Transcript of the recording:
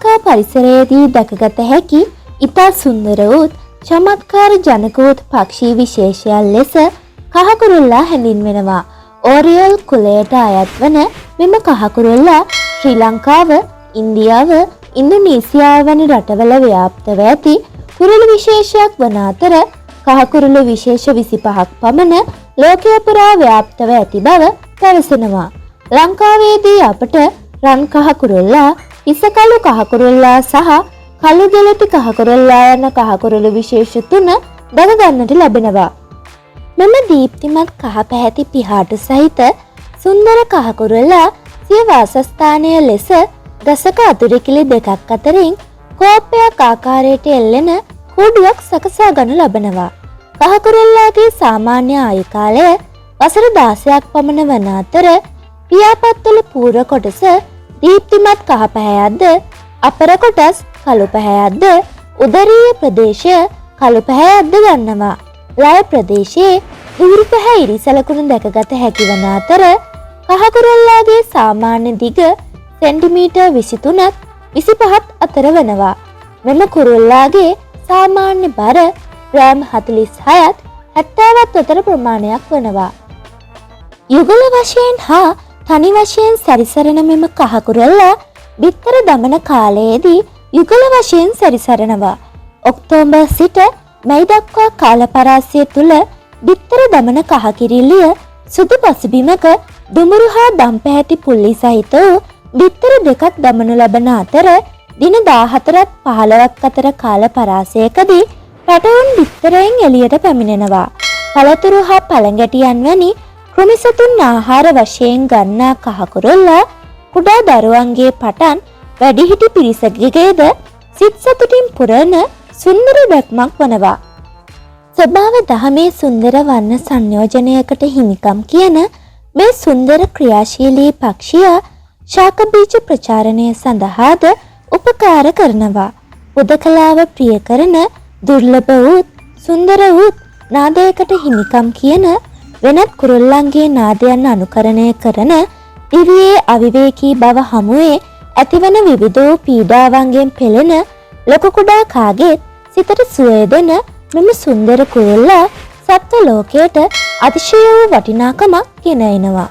ලංකා පරිසරයේදී දැකගත හැකි ඉතා සුන්දර වූත් චමත්කාර ජනක වූත් පක්ෂී විශේෂයන් ලෙස කහකුරුල්ලා හැඳින්වෙනවා. ඕරියල් කුලයට අයත් වන මෙම කහකුරුල්ලා ශ්‍රී ලංකාව, ඉන්දියාව, ඉන්දුනීසියාව වැනි රටවල ව්‍යාප්තව ඇති කුරුළු විශේෂයක් වන අතර කහකුරුළු විශේෂ 25ක් පමණ ලෝකය පුරා ව්‍යාප්තව ඇති බව පැවසෙනවා. ලංකාවේදී අපට රන් කහකුරුල්ලා, ඉසකළු කහකුරුල්ලා සහ කළු ගෙලටි කහකුරුල්ලා යන කහකුරුළු විශේෂ 3 දැක ගන්නට ලැබෙනවා. මෙම දීප්තිමත් කහ පැහැති පිහාටු සහිත සුන්දර කහකුරුල්ලා සිය වාසස්ථානය ලෙස ගසක අතුරුකිලි දෙකක් අතරින් කෝප්පයක් ආකාරයට එල්ලෙන කූඩුවක් සකසා ගනු ලබනවා. කහකුරුල්ලාගේ සාමාන්‍ය ආයු කාලය වසර 16ක් පමණ වන අතර පියාපත්වල පූර්ව කොටස දීප්තිමත් කහ පැහැයක්ද, අපර කොටස් කළු පැහැයක්ද, උදරීය ප්‍රදේශය කළු පැහැයක්ද ගන්නවා. ලය ප්‍රදේශයේ දුරු පැහැ ඉරිසලකුණු දැකගත හැකි වන අතර කහකුරුල්ලාගේ සාමාන්‍ය දිග සෙන්ටිමීටර් 23ත් 25ත් අතර වනවා. මෙම කුරුල්ලාගේ සාමාන්‍ය බර ග්‍රෑම් 46ත් 70ත් අතර ප්‍රමාණයක් වනවා. යුගල වශයෙන් හා තනි වශයෙන් සැරිසරන මෙම කහකුරුල්ලා බිත්තර දමන කාලයේදී යුගල වශයෙන් සැරිසරනවා. ඔක්තෝබර් සිට මැයි දක්වා කාල පරාසය තුල බිත්තර දමන කහකිරිල්ලිය සුදු පසුබිමක දුමුරු හා දම් පැහැති පුල්ලි සහිත වූ බිත්තර දෙකක් දමනු ලබන අතර දින 14ත් 15ක් අතර කාල පරාසයකදී පැටවුන් බිත්තරයෙන් එළියට පැමිණෙනවා. පළතුරු හා පළඟැටියන් වැනි කෘමිසතුන් ආහාර වශයෙන් ගන්නා කහකුරුල්ලා කුඩා දරුවන්ගේ පටන් වැඩිහිටි පිරිසකගේද සිත් සතුටින් පුරන සුන්දර දැක්මක් වනවා. ස්වභාව දහමේ සුන්දර වර්ණ සංයෝජනයකට හිමිකම් කියන මේ සුන්දර ක්‍රියාශීලී පක්ෂියා ශාක බීජ ප්‍රචාරණය සඳහාද උපකාර කරනවා. හුදකලාව ප්‍රිය කරන දුර්ලභ වූත් සුන්දර වූත් නාදයකට හිමිකම් කියන වෙනත් කුරුල්ලන්ගේ නාදයන් අනුකරණය කරන දිවියේ අවිවේකී බව හමුවේ ඇතිවන විවිධ වූ පීඩාවන්ගෙන් පෙළෙන ලොකු කුඩා කාගේ සිතට සුවය දෙන මෙම සුන්දර කුරුල්ලා සත්ව ලෝකයට අතිශය වූ වටිනාකමක් ගෙන එනවා.